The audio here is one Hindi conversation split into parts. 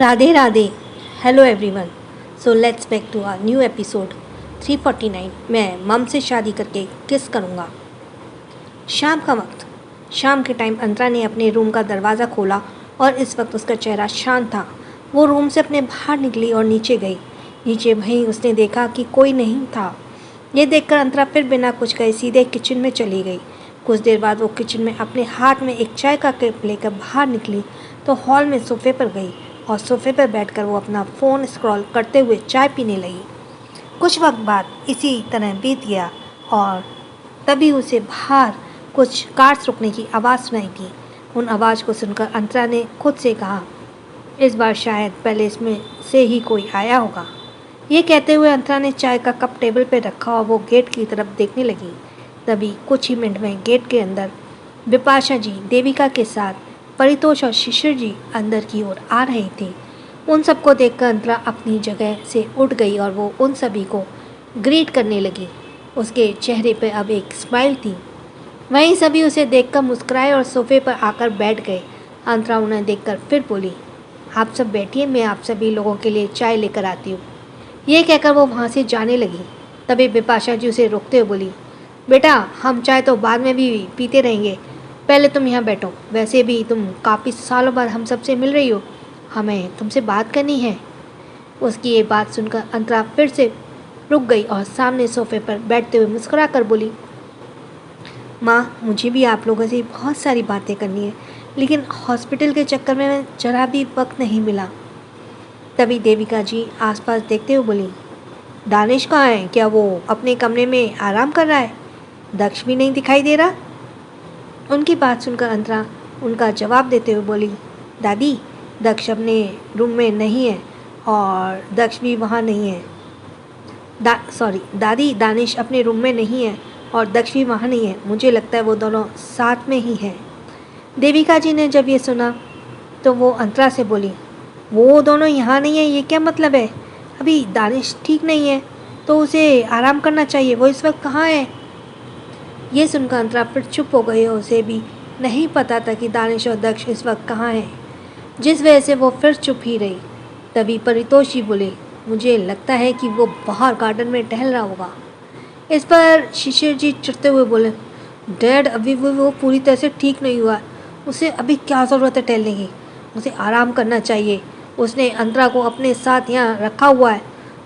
Radhe Radhe. Hello everyone. So let's back to our new episode 349। मैं मम से शादी करके किस करूँगा। शाम का वक्त। शाम के टाइम अंतरा ने अपने रूम का दरवाज़ा खोला और इस वक्त उसका चेहरा शांत था। वो रूम से अपने बाहर निकली और नीचे गई। नीचे वहीं उसने देखा कि कोई नहीं था। ये देखकर अंतरा फिर बिना कुछ कहे सीधे किचन में चली गई। कुछ देर बाद वो किचन में अपने हाथ में एक चाय का कप लेकर बाहर निकली तो हॉल में सोफे पर गई और सोफे पर बैठकर वो अपना फ़ोन स्क्रॉल करते हुए चाय पीने लगी। कुछ वक्त बाद इसी तरह बीत गया और तभी उसे बाहर कुछ कार्स रुकने की आवाज़ सुनाई दी। उन आवाज़ को सुनकर अंतरा ने खुद से कहा, इस बार शायद पैलेस में से ही कोई आया होगा। ये कहते हुए अंतरा ने चाय का कप टेबल पर रखा और वो गेट की तरफ देखने लगी। तभी कुछ ही मिनट में गेट के अंदर बिपाशा जी देविका के साथ परितोष और शिशिर जी अंदर की ओर आ रहे थे। उन सबको देखकर अंतरा अपनी जगह से उठ गई और वो उन सभी को ग्रीट करने लगी। उसके चेहरे पर अब एक स्माइल थी। वहीं सभी उसे देखकर मुस्कुराए और सोफे पर आकर बैठ गए। अंतरा उन्हें देखकर फिर बोली, आप सब बैठिए, मैं आप सभी लोगों के लिए चाय लेकर आती हूँ। ये कहकर वो वहाँ से जाने लगी। तभी बिपाशा जी उसे रोकते हुए बोली, बेटा हम चाय तो बाद में भी पीते रहेंगे, पहले तुम यहाँ बैठो। वैसे भी तुम काफ़ी सालों बाद हम सबसे मिल रही हो, हमें तुमसे बात करनी है। उसकी ये बात सुनकर अंतरा फिर से रुक गई और सामने सोफे पर बैठते हुए मुस्कुरा कर बोली, माँ मुझे भी आप लोगों से बहुत सारी बातें करनी है, लेकिन हॉस्पिटल के चक्कर में जरा भी वक्त नहीं मिला। तभी देविका जी आसपास देखते हुए बोली, दानिश कहाँ है? क्या वो अपने कमरे में आराम कर रहा है? दक्ष भी नहीं दिखाई दे रहा। उनकी बात सुनकर अंतरा उनका जवाब देते हुए बोली, दादी दक्ष अपने रूम में नहीं है और दक्ष भी वहाँ नहीं है। दादी दानिश अपने रूम में नहीं है और दक्ष भी वहाँ नहीं है। मुझे लगता है वो दोनों साथ में ही हैं। देविका जी ने जब ये सुना तो वो अंतरा से बोली, वो दोनों यहाँ नहीं है, ये क्या मतलब है? अभी दानिश ठीक नहीं है तो उसे आराम करना चाहिए, वो इस वक्त कहाँ है? ये सुनकर अंतरा फिर चुप हो गई और उसे भी नहीं पता था कि दानिश और दक्ष इस वक्त कहाँ हैं, जिस वजह से वो फिर चुप ही रही। तभी परितोष जी बोले, मुझे लगता है कि वो बाहर गार्डन में टहल रहा होगा। इस पर शिशिर जी चिढ़ते हुए बोले, डैड अभी वो पूरी तरह से ठीक नहीं हुआ, उसे अभी क्या ज़रूरत है टहलने की, उसे आराम करना चाहिए। उसने अंतरा को अपने साथ यहाँ रखा हुआ है,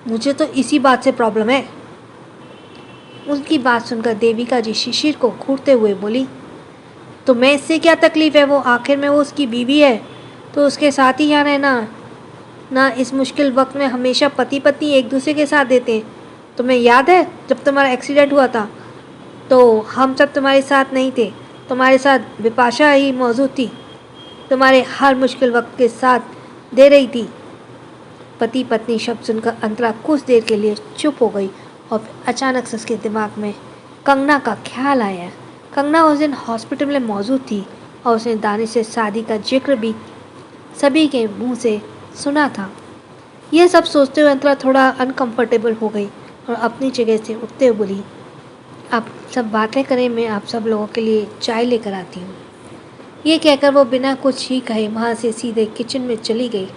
मुझे तो इसी बात से प्रॉब्लम है। उनकी बात सुनकर देविका जी शिशिर को घूरते हुए बोली, तो मैं इससे क्या तकलीफ़ है, वो आखिर में वो उसकी बीवी है तो उसके साथ ही यहाँ रहना ना। इस मुश्किल वक्त में हमेशा पति पत्नी एक दूसरे के साथ देते हैं। तुम्हें याद है जब तुम्हारा एक्सीडेंट हुआ था तो हम सब तुम्हारे साथ नहीं थे, तुम्हारे साथ बिपाशा ही मौजूद थी, तुम्हारे हर मुश्किल वक्त के साथ दे रही थी। पति पत्नी शब्द सुनकर अंतरा कुछ देर के लिए चुप हो गई और फिर अचानक से उसके दिमाग में कंगना का ख्याल आया। कंगना उस दिन हॉस्पिटल में मौजूद थी और उसने दानिश से शादी का जिक्र भी सभी के मुंह से सुना था। यह सब सोचते हुए अंतरा थोड़ा अनकंफर्टेबल हो गई और अपनी जगह से उठते हुए बोली, आप सब बातें करें, मैं आप सब लोगों के लिए चाय लेकर आती हूँ। ये कहकर वो बिना कुछ ही कहे वहाँ से सीधे किचन में चली गई।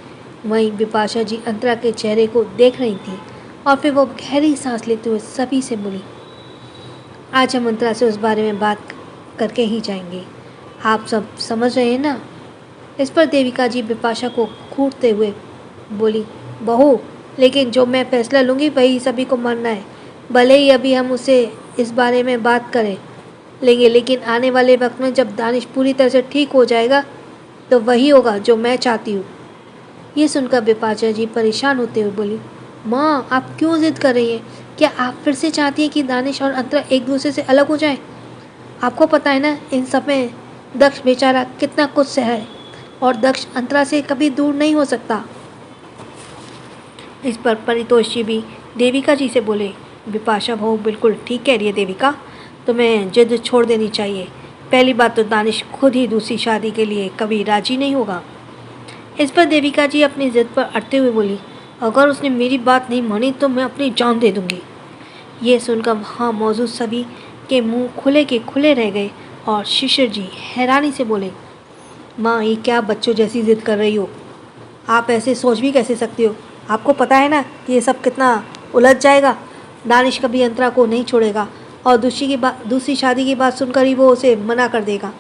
वहीं बिपाशा जी अंतरा के चेहरे को देख रही थी और फिर वो गहरी सांस लेते हुए सभी से बोली, आज हम अंतरा से उस बारे में बात करके ही जाएंगे, आप सब समझ रहे हैं ना? इस पर देविका जी बिपाशा को घूरते हुए बोली, बहू लेकिन जो मैं फैसला लूँगी वही सभी को मानना है। भले ही अभी हम उसे इस बारे में बात करें लेंगे, लेकिन आने वाले वक्त में जब दानिश पूरी तरह से ठीक हो जाएगा तो वही होगा जो मैं चाहती हूँ। ये सुनकर बिपाशा जी परेशान होते हुए बोली, माँ आप क्यों ज़िद कर रही हैं? क्या आप फिर से चाहती हैं कि दानिश और अंतरा एक दूसरे से अलग हो जाएं? आपको पता है ना इन सब में दक्ष बेचारा कितना कुछ सह है और दक्ष अंतरा से कभी दूर नहीं हो सकता। इस पर परितोष जी भी देविका जी से बोले, बिपाशा बहू बिल्कुल ठीक कह रही है देविका, तुम्हें जिद छोड़ देनी चाहिए। पहली बात तो दानिश खुद ही दूसरी शादी के लिए कभी राजी नहीं होगा। इस पर देविका जी अपनी जिद पर अड़ते हुए बोली, अगर उसने मेरी बात नहीं मानी तो मैं अपनी जान दे दूंगी। ये सुनकर वहाँ मौजूद सभी के मुंह खुले के खुले रह गए और शिशिर जी हैरानी से बोले, माँ ये क्या बच्चों जैसी जिद कर रही हो? आप ऐसे सोच भी कैसे सकती हो? आपको पता है ना कि ये सब कितना उलझ जाएगा। दानिश कभी अंतरा को नहीं छोड़ेगा और दूसरी शादी की बात सुनकर ही वो उसे मना कर देगा।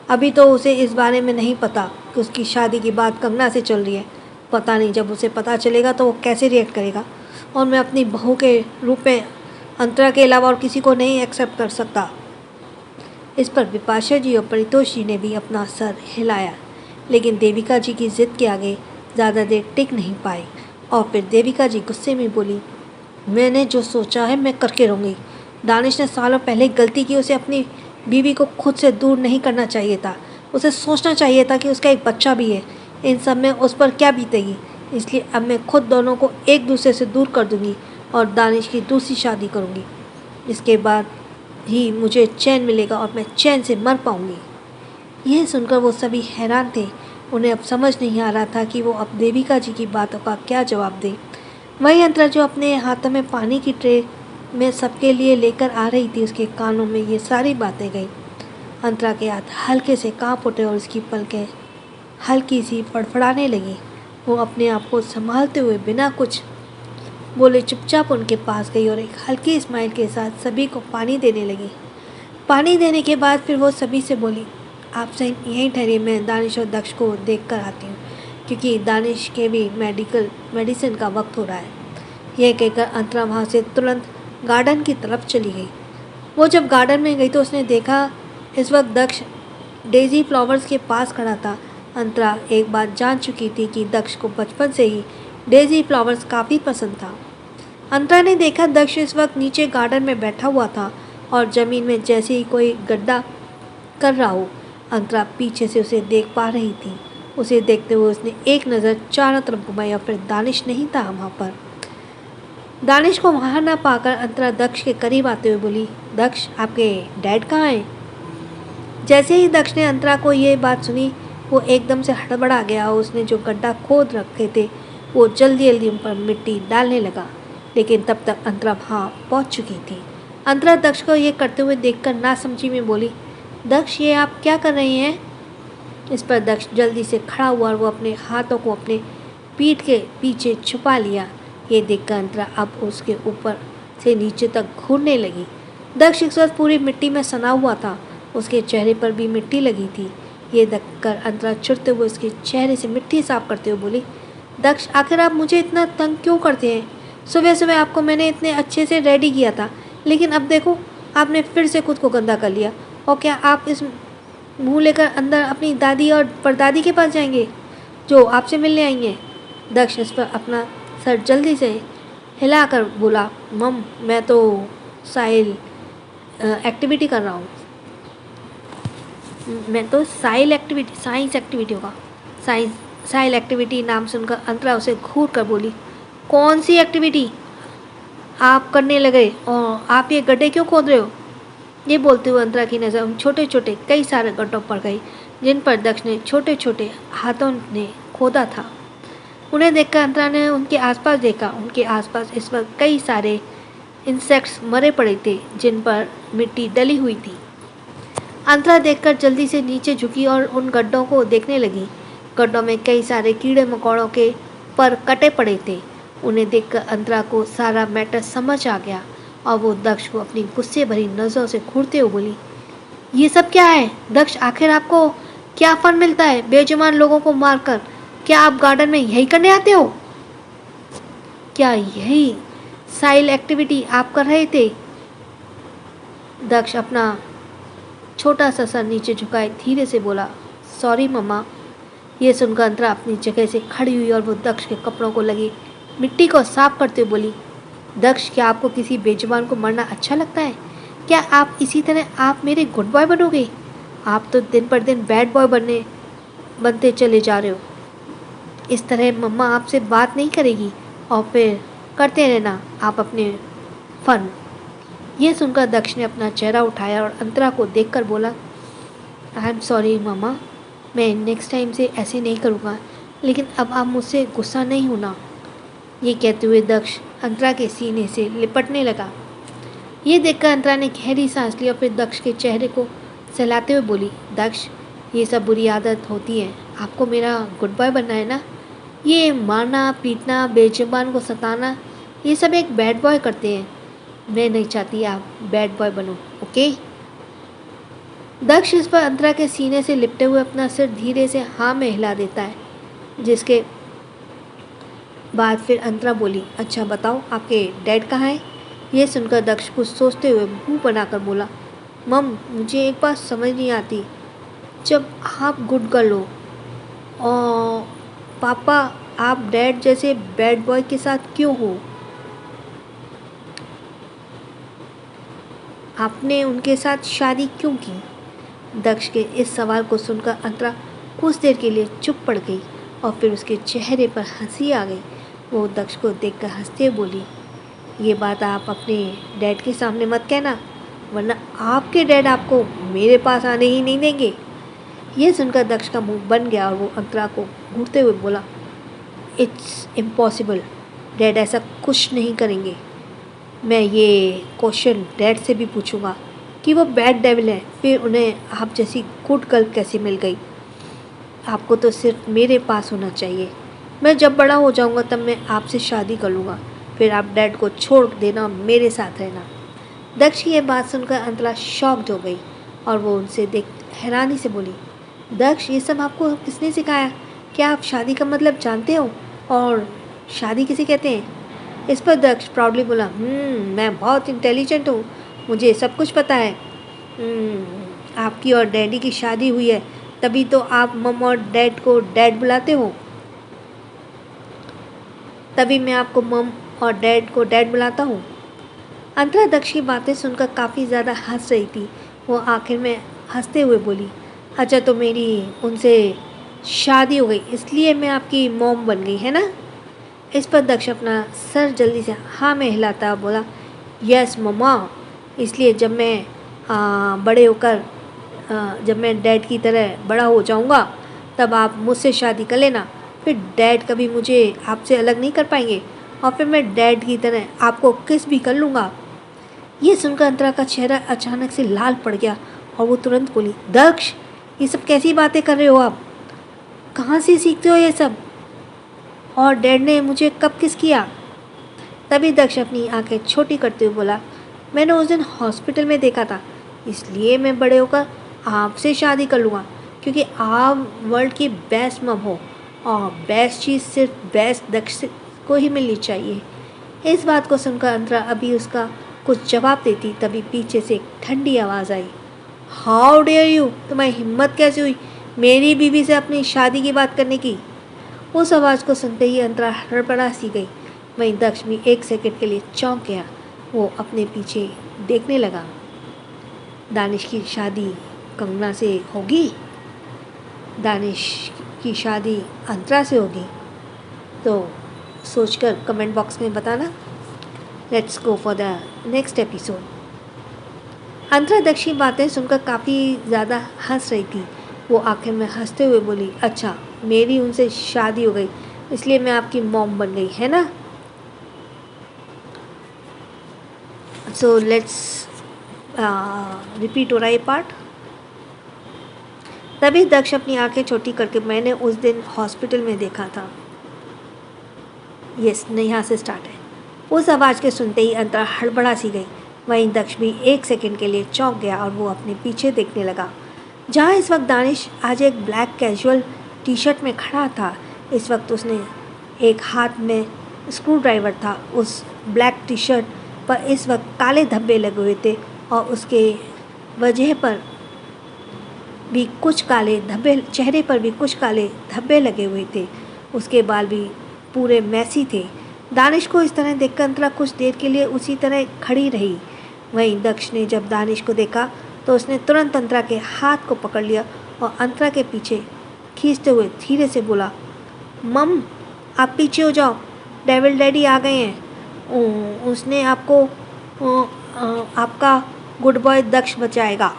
अभी तो उसे इस बारे में नहीं पता कि उसकी शादी की बात कंगना से चल रही है। पता नहीं जब उसे पता चलेगा तो वो कैसे रिएक्ट करेगा। और मैं अपनी बहू के रूप में अंतरा के अलावा और किसी को नहीं एक्सेप्ट कर सकता। इस पर विपाशा जी और परितोष जी ने भी अपना सर हिलाया, लेकिन देविका जी की जिद के आगे ज़्यादा देर टिक नहीं पाई और फिर देविका जी गुस्से में बोली, मैंने जो सोचा है मैं करके रहूँगी। दानिश ने सालों पहले गलती की, उसे अपनी बीवी को खुद से दूर नहीं करना चाहिए था। उसे सोचना चाहिए था कि उसका एक बच्चा भी है। इन सब में उस पर क्या बीतेगी। इसलिए अब मैं खुद दोनों को एक दूसरे से दूर कर दूँगी और दानिश की दूसरी शादी करूँगी। इसके बाद ही मुझे चैन मिलेगा और मैं चैन से मर पाऊँगी। यह सुनकर वो सभी हैरान थे। उन्हें अब समझ नहीं आ रहा था कि वो अब देविका जी की बातों का क्या जवाब दें। वही अंतरा जो अपने हाथों में पानी की ट्रे में सबके लिए लेकर आ रही थी, उसके कानों में ये सारी बातें गई। अंतरा के हाथ हल्के से कांप उठे और उसकी पलकें हल्की सी फड़फड़ाने लगी। वो अपने आप को संभालते हुए बिना कुछ बोले चुपचाप उनके पास गई और एक हल्की स्माइल के साथ सभी को पानी देने लगी। पानी देने के बाद फिर वो सभी से बोली, आप यहीं ठहरिए, मैं दानिश और दक्ष को देख कर आती हूँ, क्योंकि दानिश के भी मेडिसिन का वक्त हो रहा है। यह कहकर अंतरा वहाँ से तुरंत गार्डन की तरफ चली गई। वो जब गार्डन में गई तो उसने देखा इस वक्त दक्ष डेजी फ्लावर्स के पास खड़ा था। अंतरा एक बात जान चुकी थी कि दक्ष को बचपन से ही डेजी फ्लावर्स काफ़ी पसंद था। अंतरा ने देखा दक्ष इस वक्त नीचे गार्डन में बैठा हुआ था और ज़मीन में जैसे ही कोई गड्ढा कर रहा हो। अंतरा पीछे से उसे देख पा रही थी। उसे देखते हुए उसने एक नज़र चारों तरफ घुमाई और फिर दानिश नहीं था वहाँ पर। दानिश को वहाँ ना पाकर अंतरा दक्ष के करीब आते हुए बोली, दक्ष, आपके डैड कहाँ हैं? जैसे ही दक्ष ने अंतरा को ये बात सुनी, वो एकदम से हड़बड़ा गया और उसने जो गड्ढा खोद रखे थे वो जल्दी जल्दी उन पर मिट्टी डालने लगा। लेकिन तब तक अंतरा वहाँ पहुँच चुकी थी। अंतरा दक्ष को ये करते हुए देखकर नासमझी में बोली, दक्ष, ये आप क्या कर रहे हैं? इस पर दक्ष जल्दी से खड़ा हुआ और वो अपने हाथों को अपने पीठ के पीछे छुपा लिया। ये देखकर अंतरा अब उसके ऊपर से नीचे तक घूरने लगी। दक्ष इस वक्त पूरी मिट्टी में सना हुआ था। उसके चेहरे पर भी मिट्टी लगी थी। ये देखकर अंतरा चिढ़ते हुए उसके चेहरे से मिट्टी साफ करते हुए बोली, दक्ष, आखिर आप मुझे इतना तंग क्यों करते हैं? सुबह सुबह आपको मैंने इतने अच्छे से रेडी किया था, लेकिन अब देखो आपने फिर से खुद को गंदा कर लिया। और क्या आप इस मुँह लेकर अंदर अपनी दादी और परदादी के पास जाएंगे जो आपसे मिलने आई हैं? दक्ष इस पर अपना सर जल्दी से हिलाकर बोला, मम, मैं तो साइल एक्टिविटी कर रहा हूँ। मैं तो साइंस एक्टिविटी होगा। साइल एक्टिविटी नाम सुनकर अंतरा उसे घूर कर बोली, कौन सी एक्टिविटी आप करने लगे और आप ये गड्ढे क्यों खोद रहे हो? ये बोलते हुए अंतरा की नज़र उन छोटे छोटे कई सारे गड्ढों पर गई जिन पर दक्ष ने छोटे छोटे हाथों ने खोदा था। उन्हें देखकर अंतरा ने उनके आसपास देखा। उनके आसपास इस वक्त कई सारे इंसेक्ट्स मरे पड़े थे जिन पर मिट्टी डली हुई थी। अंतरा देखकर जल्दी से नीचे झुकी और उन गड्ढों को देखने लगी। गड्ढों में कई सारे कीड़े मकोड़ों के पर कटे पड़े थे। उन्हें देखकर अंतरा को सारा मैटर समझ आ गया और वो दक्ष को अपनी गुस्से भरी नज़रों से घूरते हुए बोली, ये सब क्या है दक्ष? आखिर आपको क्या फन मिलता है बेजुबान लोगों को मारकर? क्या आप गार्डन में यही करने आते हो? क्या यही साइल एक्टिविटी आप कर रहे थे? दक्ष अपना छोटा सा सर नीचे झुकाए धीरे से बोला, सॉरी मम्मा। ये सुनकर अंतरा अपनी जगह से खड़ी हुई और वो दक्ष के कपड़ों को लगी मिट्टी को साफ करते हुए बोली, दक्ष, क्या आपको किसी बेजुबान को मरना अच्छा लगता है? क्या आप इसी तरह आप मेरे गुड बॉय बनोगे? आप तो दिन पर दिन बैड बॉय बनते चले जा रहे हो। इस तरह मम्मा आपसे बात नहीं करेगी और फिर करते रहना आप अपने फन। ये सुनकर दक्ष ने अपना चेहरा उठाया और अंतरा को देखकर बोला, आई एम सॉरी मम्मा, मैं नेक्स्ट टाइम से ऐसे नहीं करूँगा, लेकिन अब आप मुझसे गुस्सा नहीं होना। ये कहते हुए दक्ष अंतरा के सीने से लिपटने लगा। ये देखकर अंतरा ने गहरी सांस ली और फिर दक्ष के चेहरे को सहलाते हुए बोली, दक्ष, ये सब बुरी आदत होती है, आपको मेरा गुड बॉय बनना है ना? ये मारना पीटना बेजुबान को सताना ये सब एक बैड बॉय करते हैं। मैं नहीं चाहती आप बैड बॉय बनो, ओके। दक्ष इस पर अंतरा के सीने से लिपटे हुए अपना सिर धीरे से हाँ में हिला देता है, जिसके बाद फिर अंतरा बोली, अच्छा बताओ आपके डैड कहाँ है। यह सुनकर दक्ष कुछ सोचते हुए मुंह बनाकर बोला, मम मुझे एक बात समझ नहीं आती, जब आप गुड गर्ल हो और पापा आप डैड जैसे बैड बॉय के साथ क्यों हो। आपने उनके साथ शादी क्यों की। दक्ष के इस सवाल को सुनकर अंतरा कुछ देर के लिए चुप पड़ गई और फिर उसके चेहरे पर हंसी आ गई। वो दक्ष को देखकर हंसते हुए बोली, ये बात आप अपने डैड के सामने मत कहना, वरना आपके डैड आपको मेरे पास आने ही नहीं देंगे। यह सुनकर दक्ष का मुंह बन गया और वो अंतरा को घूरते हुए बोला, इट्स इम्पॉसिबल, डैड ऐसा कुछ नहीं करेंगे। मैं ये क्वेश्चन डैड से भी पूछूंगा कि वो बैड डेविल है, फिर उन्हें आप जैसी गुड गर्ल कैसे मिल गई। आपको तो सिर्फ मेरे पास होना चाहिए। मैं जब बड़ा हो जाऊंगा तब मैं आपसे शादी कर लूँगा, फिर आप डैड को छोड़ देना, मेरे साथ रहना। दक्ष की यह बात सुनकर अंतरा शॉक्ड हो गई और वो उनसे देख हैरानी से बोली, दक्ष ये सब आपको किसने सिखाया। क्या आप शादी का मतलब जानते हो, और शादी किसे कहते हैं। इस पर दक्ष प्राउडली बोला, मैं बहुत इंटेलिजेंट हूँ, मुझे सब कुछ पता है। आपकी और डैडी की शादी हुई है, तभी तो आप मम और डैड को डैड बुलाते हो। तभी मैं आपको मम और डैड को डैड बुलाता हूँ। अंतरा दक्ष की बातें सुनकर काफ़ी ज़्यादा हंस रही थी। वो आखिर में हंसते हुए बोली, अच्छा तो मेरी उनसे शादी हो गई इसलिए मैं आपकी मॉम बन गई है ना। इस पर दक्ष अपना सर जल्दी से हाँ में हिलाता बोला, यस मम्मा, इसलिए जब मैं बड़े होकर जब मैं डैड की तरह बड़ा हो जाऊंगा तब आप मुझसे शादी कर लेना, फिर डैड कभी मुझे आपसे अलग नहीं कर पाएंगे और फिर मैं डैड की तरह आपको किस भी कर लूँगा। ये सुनकर अंतरा का चेहरा अचानक से लाल पड़ गया और वो तुरंत बोली, दक्ष ये सब कैसी बातें कर रहे हो आप, कहाँ से सीखते हो ये सब, और डैड ने मुझे कब किस किया। तभी दक्ष अपनी आंखें छोटी करते हुए बोला, मैंने उस दिन हॉस्पिटल में देखा था, इसलिए मैं बड़े होकर आपसे शादी कर लूँगा, क्योंकि आप वर्ल्ड की बेस्ट मम हो और बेस्ट चीज़ सिर्फ बेस्ट दक्ष को ही मिलनी चाहिए। इस बात को सुनकर अंतरा अभी उसका कुछ जवाब देती तभी पीछे से एक ठंडी आवाज़ आई, हाउ डेयर यू, तुम्हारी हिम्मत कैसे हुई मेरी बीवी से अपनी शादी की बात करने की। उस आवाज़ को सुनते ही अंतरा हड़बड़ा सी गई। वहीं दक्ष भी एक सेकंड के लिए चौंक गया। वो अपने पीछे देखने लगा। दानिश की शादी कंगना से होगी, दानिश की शादी अंतरा से होगी, तो सोचकर कमेंट बॉक्स में बताना। Let's go for the next episode. Antara Daksh की बातें सुनकर काफ़ी ज़्यादा हंस रही थी। वो आखिर में हंसते हुए बोली, अच्छा मेरी उनसे शादी हो गई इसलिए मैं आपकी मॉम बन गई है ना। सो लेट्स रिपीट हो रहा है ये पार्ट। तभी दक्ष अपनी आंखें छोटी करके, मैंने उस दिन हॉस्पिटल में देखा था। यस नहीं, यहाँ से स्टार्ट है। उस आवाज़ के सुनते ही अंतरा हड़बड़ा सी गई। वहीं दक्ष भी एक सेकंड के लिए चौंक गया और वो अपने पीछे देखने लगा, जहाँ इस वक्त दानिश आज एक ब्लैक कैजुअल टी शर्ट में खड़ा था। इस वक्त उसने एक हाथ में स्क्रू ड्राइवर था। उस ब्लैक टी शर्ट पर इस वक्त काले धब्बे लगे हुए थे और उसके वजह पर भी कुछ काले धब्बे, चेहरे पर भी कुछ काले धब्बे लगे हुए थे। उसके बाल भी पूरे मैसी थे। दानिश को इस तरह देखकर अंतरा कुछ देर के लिए उसी तरह खड़ी रही। वहीं दक्ष ने जब दानिश को देखा तो उसने तुरंत अंतरा के हाथ को पकड़ लिया और अंतरा के पीछे खींचते हुए धीरे से बोला, मम आप पीछे हो जाओ, डेविल डैडी आ गए हैं, उसने आपको आपका गुड बॉय दक्ष बचाएगा।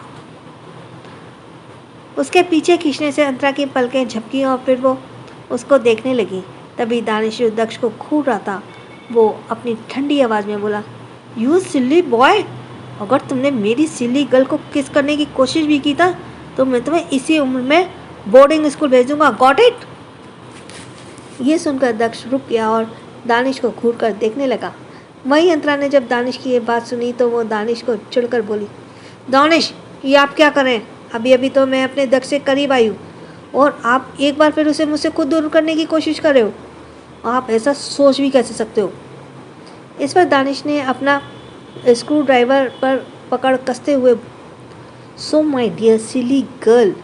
उसके पीछे खींचने से अंतरा की पलकें झपकी और फिर वो उसको देखने लगी। तभी दानिश जो दक्ष को घूर रहा था वो अपनी ठंडी आवाज़ में बोला, यू सिल्ली बॉय, अगर तुमने मेरी सिल्ली गर्ल को किस करने की कोशिश भी की था तो मैं तुम्हें इसी उम्र में बोर्डिंग स्कूल भेज दूंगा, गॉट इट। ये सुनकर दक्ष रुक गया और दानिश को घूर कर देखने लगा। वहीं अंतरा ने जब दानिश की ये बात सुनी तो वो दानिश को चिढ़कर बोली, दानिश ये आप क्या करें? अभी अभी तो मैं अपने दक्ष से करीब आई हूँ और आप एक बार फिर उसे मुझसे खुद दूर करने की कोशिश कर रहे हो। आप ऐसा सोच भी कैसे सकते हो? इस पर दानिश ने अपना स्क्रू ड्राइवर पर पकड़ कसते हुए, so my dear silly girl,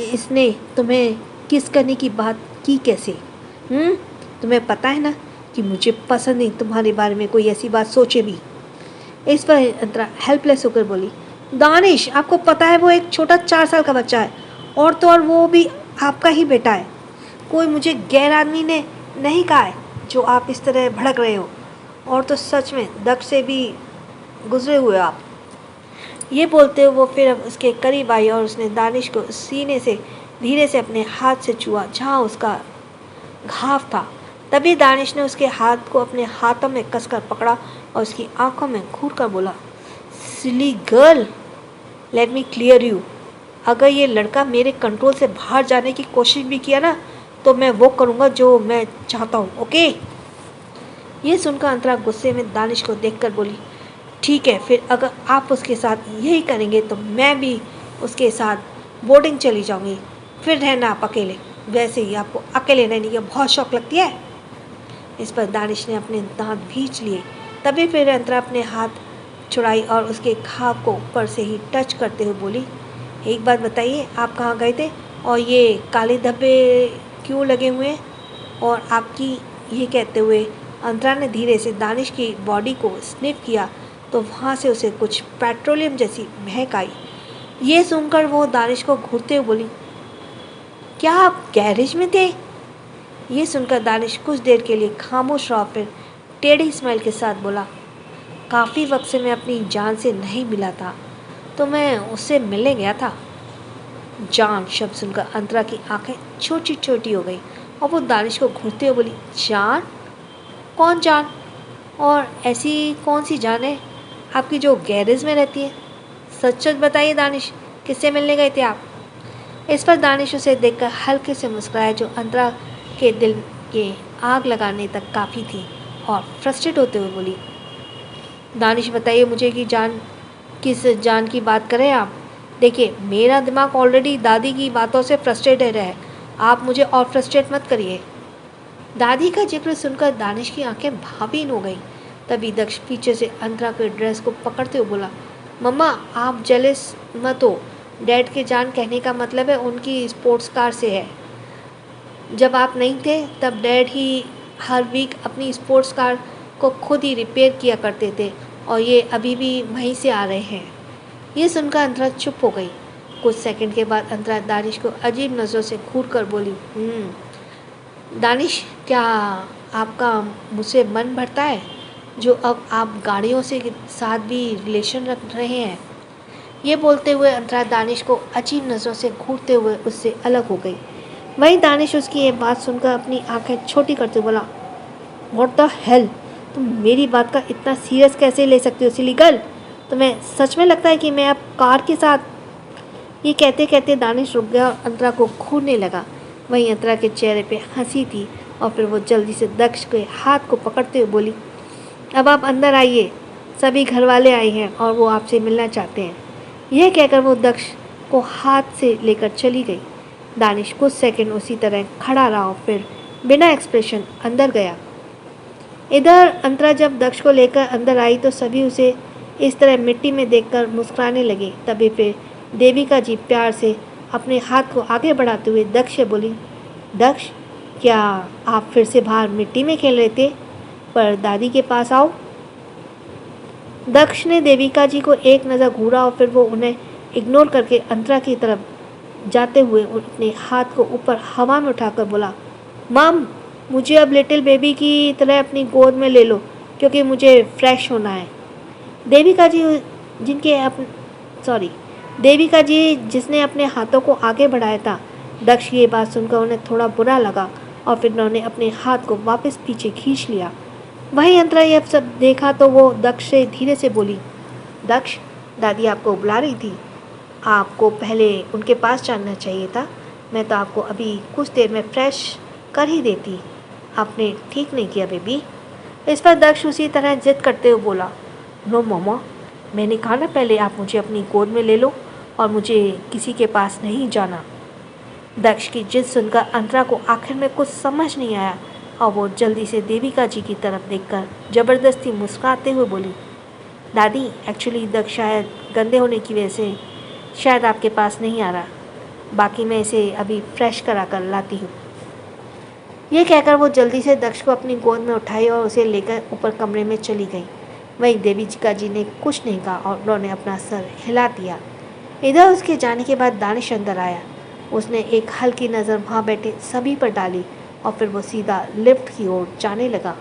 इसने तुम्हें किस करने की बात की कैसे? तुम्हें पता है ना कि मुझे पसंद नहीं तुम्हारे बारे में कोई ऐसी बात सोचे भी। इस पर अंतरा हेल्पलेस होकर बोली, दानिश आपको पता है वो एक छोटा 4 साल का बच्चा है और तो और वो भी आपका ही बेटा है। कोई मुझे गैर आदमी ने नहीं कहा है जो आप इस तरह भड़क रहे हो। और तो सच में दक्ष से भी गुजरे हुए आप। ये बोलते हुए वो फिर अब उसके करीब आई और उसने दानिश को सीने से धीरे से अपने हाथ से छुआ जहाँ उसका घाव था। तभी दानिश ने उसके हाथ को अपने हाथों में कसकर पकड़ा और उसकी आंखों में घूर कर बोला, silly girl, let me clear you, अगर ये लड़का मेरे कंट्रोल से बाहर जाने की कोशिश भी किया ना तो मैं वो करूँगा जो मैं चाहता हूँ, ओके? ये सुनकर अंतरा गुस्से में दानिश को देखकर बोली, ठीक है, फिर अगर आप उसके साथ यही करेंगे तो मैं भी उसके साथ बोर्डिंग चली जाऊंगी, फिर रहना आप अकेले। वैसे ही आपको अकेले रहने की बहुत शौक लगती है। इस पर दानिश ने अपने दांत भींच लिए। तभी फिर अंतरा अपने हाथ छुड़ाई और उसके घाव को ऊपर से ही टच करते हुए बोली, एक बात बताइए, आप कहाँ गए थे और ये काले धब्बे क्यों लगे हुए हैं? और आपकी, ये कहते हुए अंतरा ने धीरे से दानिश की बॉडी को स्निफ किया तो वहाँ से उसे कुछ पेट्रोलियम जैसी महक आई। ये सुनकर वो दानिश को घूरते हुए बोली, क्या आप गैरेज में थे? ये सुनकर दानिश कुछ देर के लिए खामोश रहा, फिर टेढ़ी स्माइल के साथ बोला, काफ़ी वक्त से मैं अपनी जान से नहीं मिला था तो मैं उससे मिलने गया था। जान शब्द सुनकर अंतरा की आंखें छोटी छोटी हो गई और वो दानिश को घूरते हुए बोली, जान? कौन जान? और ऐसी कौन सी जान है आपकी जो गैरेज में रहती है? सच सच बताइए दानिश, किससे मिलने गए थे आप? इस पर दानिश उसे देखकर हल्के से मुस्कुराया जो अंतरा के दिल के आग लगाने तक काफ़ी थी और फ्रस्ट्रेट होते हुए बोली, दानिश बताइए मुझे कि जान, किस जान की बात करें आप? देखिए मेरा दिमाग ऑलरेडी दादी की बातों से फ्रस्ट्रेटेड है, आप मुझे और फ्रस्ट्रेट मत करिए। दादी का जिक्र सुनकर दानिश की आंखें भावहीन हो गईं। तभी दक्ष पीछे से अंतरा के ड्रेस को पकड़ते हुए बोला, मम्मा आप जेलस मत हो, डैड के जान कहने का मतलब है उनकी स्पोर्ट्स कार से है। जब आप नहीं थे तब डैड ही हर वीक अपनी स्पोर्ट्स कार को खुद ही रिपेयर किया करते थे और ये अभी भी वहीं से आ रहे हैं। ये सुनकर अंतरा चुप हो गई। कुछ सेकंड के बाद अंतरा दानिश को अजीब नज़रों से घूर कर बोली, दानिश क्या आपका मुझसे मन भरता है जो अब आप गाड़ियों से साथ भी रिलेशन रख रहे हैं? ये बोलते हुए अंतरा दानिश को अजीब नज़रों से घूरते हुए उससे अलग हो गई। वहीं दानिश उसकी ये बात सुनकर अपनी आंखें छोटी करते बोला, व्हाट द हेल, तुम मेरी बात का इतना सीरियस कैसे ले सकते हो सिली गर्ल? तुम्हें सच में लगता है कि मैं अब कार के साथ? ये कहते कहते दानिश रुक गया और अंतरा को घूरने लगा। वहीं अंतरा के चेहरे पे हंसी थी और फिर वो जल्दी से दक्ष के हाथ को पकड़ते हुए बोली, अब आप अंदर आइए, सभी घर वाले आए हैं और वो आपसे मिलना चाहते हैं। यह कहकर वो दक्ष को हाथ से लेकर चली गई। दानिश कुछ सेकंड उसी तरह खड़ा रहा और फिर बिना एक्सप्रेशन अंदर गया। इधर अंतरा जब दक्ष को लेकर अंदर आई तो सभी उसे इस तरह मिट्टी में देखकर मुस्कुराने लगे। तभी फिर देविका जी प्यार से अपने हाथ को आगे बढ़ाते हुए दक्ष से बोली, दक्ष क्या आप फिर से बाहर मिट्टी में खेल रहे थे? पर दादी के पास आओ। दक्ष ने देविका जी को एक नज़र घूरा और फिर वो उन्हें इग्नोर करके अंतरा की तरफ जाते हुए अपने हाथ को ऊपर हवा में उठाकर बोला, मम मुझे अब लिटिल बेबी की तरह अपनी गोद में ले लो क्योंकि मुझे फ्रेश होना है। देविका जी जिसने अपने हाथों को आगे बढ़ाया था, दक्ष की ये बात सुनकर उन्हें थोड़ा बुरा लगा और फिर उन्होंने अपने हाथ को वापस पीछे खींच लिया। वहीं अंतरा ये सब देखा तो वो दक्ष से धीरे से बोली, दक्ष दादी आपको बुला रही थी, आपको पहले उनके पास जाना चाहिए था। मैं तो आपको अभी कुछ देर में फ्रेश कर ही देती। आपने ठीक नहीं किया बेबी। इस पर दक्ष उसी तरह जिद करते हुए बोला, नो मम्मा, मैंने कहा ना पहले आप मुझे अपनी गोद में ले लो और मुझे किसी के पास नहीं जाना। दक्ष की जिद सुनकर अंतरा को आखिर में कुछ समझ नहीं आया और वो जल्दी से देविका जी की तरफ देखकर ज़बरदस्ती मुस्कुराते हुए बोली, दादी एक्चुअली दक्ष शायद गंदे होने की वजह से शायद आपके पास नहीं आ रहा, बाकी मैं इसे अभी फ्रेश करा कर लाती हूँ। ये कहकर वो जल्दी से दक्ष को अपनी गोद में उठाई और उसे लेकर ऊपर कमरे में चली गई। वहीं देविका जी ने कुछ नहीं कहा और उन्होंने अपना सर हिला दिया। इधर उसके जाने के बाद दानिश अंदर आया। उसने एक हल्की नज़र वहाँ बैठे सभी पर डाली और फिर वो सीधा लिफ्ट की ओर जाने लगा।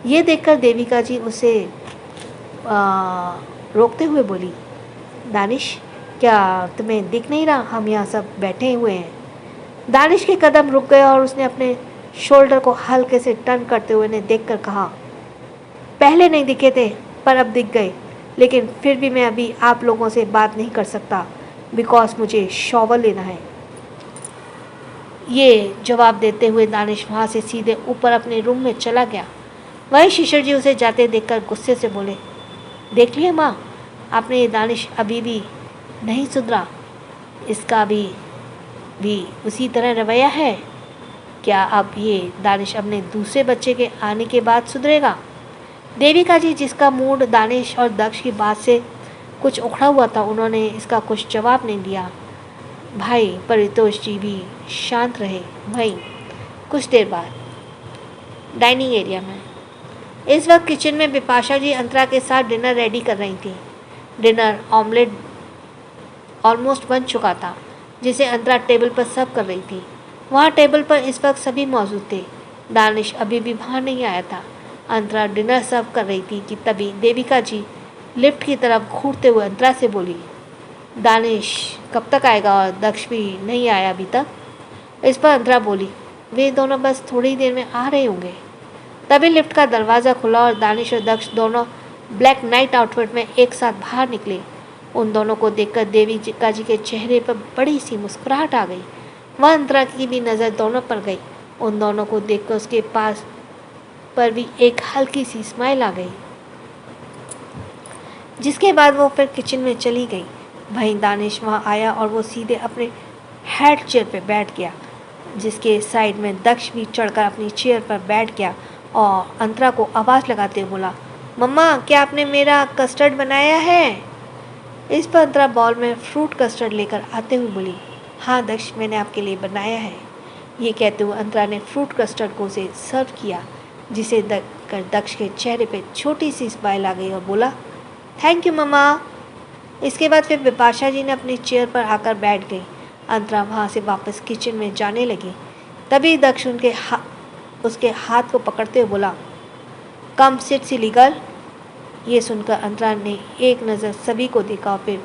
ये देखकर देविका जी उसे रोकते हुए बोली, दानिश क्या तुम्हें दिख नहीं रहा हम यहाँ सब बैठे हुए हैं? दानिश के कदम रुक गए और उसने अपने शोल्डर को हल्के से टर्न करते हुए ने देखकर कहा, पहले नहीं दिखे थे पर अब दिख गए, लेकिन फिर भी मैं अभी आप लोगों से बात नहीं कर सकता बिकॉज मुझे शॉवर लेना है। ये जवाब देते हुए दानिश वहाँ से सीधे ऊपर अपने रूम में चला गया। वहीं शिशिर जी उसे जाते देखकर गुस्से से बोले, देख लिया माँ, आपने ये दानिश अभी भी नहीं सुधरा, इसका भी उसी तरह रवैया है। क्या अब ये दानिश अपने दूसरे बच्चे के आने के बाद सुधरेगा? देविका जी, जिसका मूड दानिश और दक्ष की बात से कुछ उखड़ा हुआ था, उन्होंने इसका कुछ जवाब नहीं दिया। भाई परितोष जी भी शांत रहे। वहीं कुछ देर बाद डाइनिंग एरिया में इस वक्त किचन में बिपाशा जी अंतरा के साथ डिनर रेडी कर रही थी। डिनर ऑमलेट ऑलमोस्ट बन चुका था, जिसे अंतरा टेबल पर सर्व कर रही थी। वहाँ टेबल पर इस वक्त सभी मौजूद थे। दानिश अभी भी बाहर नहीं आया था। अंतरा डिनर सर्व कर रही थी कि तभी देविका जी लिफ्ट की तरफ घूरते हुए अंतरा से बोली, दानिश कब तक आएगा और दक्ष भी नहीं आया अभी तक? इस पर अंतरा बोली, वे दोनों बस थोड़ी देर में आ रहे होंगे। तभी लिफ्ट का दरवाज़ा खुला और दानिश और दक्ष दोनों ब्लैक नाइट आउटफिट में एक साथ बाहर निकले। उन दोनों को देखकर देविका जी के चेहरे पर बड़ी सी मुस्कुराहट आ गई। वह अंतरा की भी नज़र दोनों पर गई। उन दोनों को देखकर उसके पास पर भी एक हल्की सी स्माइल आ गई, जिसके बाद वो फिर किचन में चली गई। वहीं दानिश वहाँ आया और वो सीधे अपने हेड चेयर पर बैठ गया, जिसके साइड में दक्ष भी चढ़कर अपनी चेयर पर बैठ गया और अंतरा को आवाज़ लगाते हुए बोला, मम्मा क्या आपने मेरा कस्टर्ड बनाया है? इस पर अंतरा बॉल में फ्रूट कस्टर्ड लेकर आते हुए बोली, हाँ दक्ष, मैंने आपके लिए बनाया है। ये कहते हुए अंतरा ने फ्रूट कस्टर्ड को उसे सर्व किया, जिसे देखकर दक्ष के चेहरे पे छोटी सी स्माइल आ गई और बोला, थैंक यू मम्मा। इसके बाद फिर बिपाशा जी ने अपनी चेयर पर आकर बैठ गई। अंतरा वहाँ से वापस किचन में जाने लगी। तभी दक्ष उसके हाथ को पकड़ते हुए बोला, कम सिट सिली गर्ल। ये सुनकर अंतरा ने एक नज़र सभी को देखा और फिर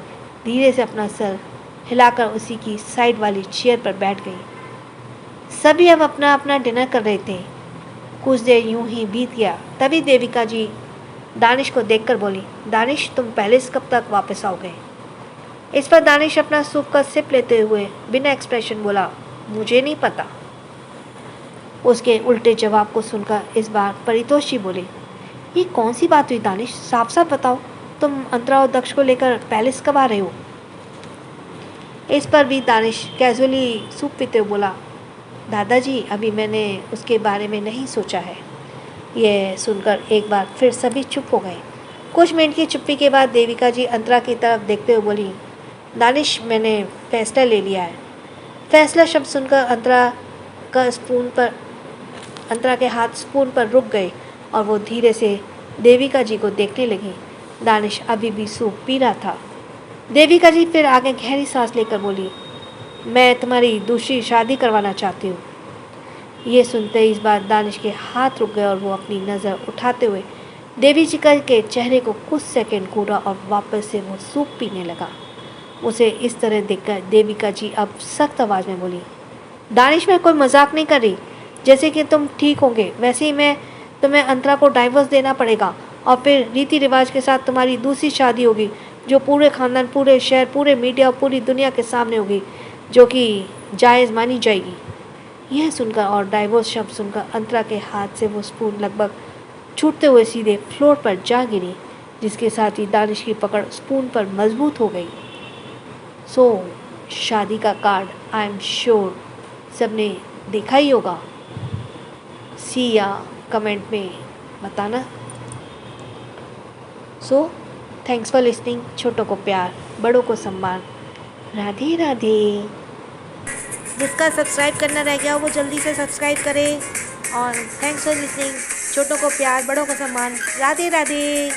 धीरे से अपना सर हिलाकर उसी की साइड वाली चेयर पर बैठ गई। सभी अब अपना अपना डिनर कर रहे थे। कुछ देर यूं ही बीत गया। तभी देविका जी दानिश को देखकर बोली, दानिश तुम पहले से कब तक वापस आओगे? इस पर दानिश अपना सूप का सिप लेते हुए बिना एक्सप्रेशन बोला, मुझे नहीं पता। उसके उल्टे जवाब को सुनकर इस बार परितोष जी बोले, ये कौन सी बात हुई दानिश, साफ साफ बताओ, तुम अंतरा और दक्ष को लेकर पैलेस कब आ रहे हो? इस पर भी दानिश कैजुअली सूप पीते हुए बोला, दादाजी अभी मैंने उसके बारे में नहीं सोचा है। यह सुनकर एक बार फिर सभी चुप हो गए। कुछ मिनट की चुप्पी के बाद देविका जी अंतरा की तरफ देखते हुए बोली, दानिश मैंने फैसला ले लिया है। फैसला शब्द सुनकर अंतरा के हाथ स्पून पर रुक गए और वो धीरे से देविका जी को देखने लगी। दानिश अभी भी सूप पी रहा था। देविका जी फिर आगे गहरी सांस लेकर बोली, मैं तुम्हारी दूसरी शादी करवाना चाहती हूँ। ये सुनते ही इस बार दानिश के हाथ रुक गए और वो अपनी नज़र उठाते हुए देविका के चेहरे को कुछ सेकंड घूरा और वापस से वो सूप पीने लगा। उसे इस तरह देखकर देविका जी अब सख्त आवाज़ में बोली, दानिश मैं कोई मजाक नहीं कर रही। जैसे कि तुम ठीक होंगे वैसे ही तुम्हें अंतरा को डाइवोर्स देना पड़ेगा और फिर रीति रिवाज के साथ तुम्हारी दूसरी शादी होगी, जो पूरे ख़ानदान, पूरे शहर, पूरे मीडिया और पूरी दुनिया के सामने होगी, जो कि जायज़ मानी जाएगी। यह सुनकर और डाइवोर्स शब्द सुनकर अंतरा के हाथ से वो स्पून लगभग छूटते हुए सीधे फ्लोर पर जा गिरी, जिसके साथ ही दानिश की पकड़ स्पून पर मजबूत हो गई। सो शादी का कार्ड आई एम श्योर सबने देखा ही होगा। सी या कमेंट में बताना। So thanks for listening. छोटों को प्यार, बड़ों को सम्मान। राधे राधे। जिसका सब्सक्राइब करना रह गया वो जल्दी से सब्सक्राइब करें। और थैंक्स फॉर लिसनिंग। छोटों को प्यार, बड़ों को सम्मान। राधे राधे।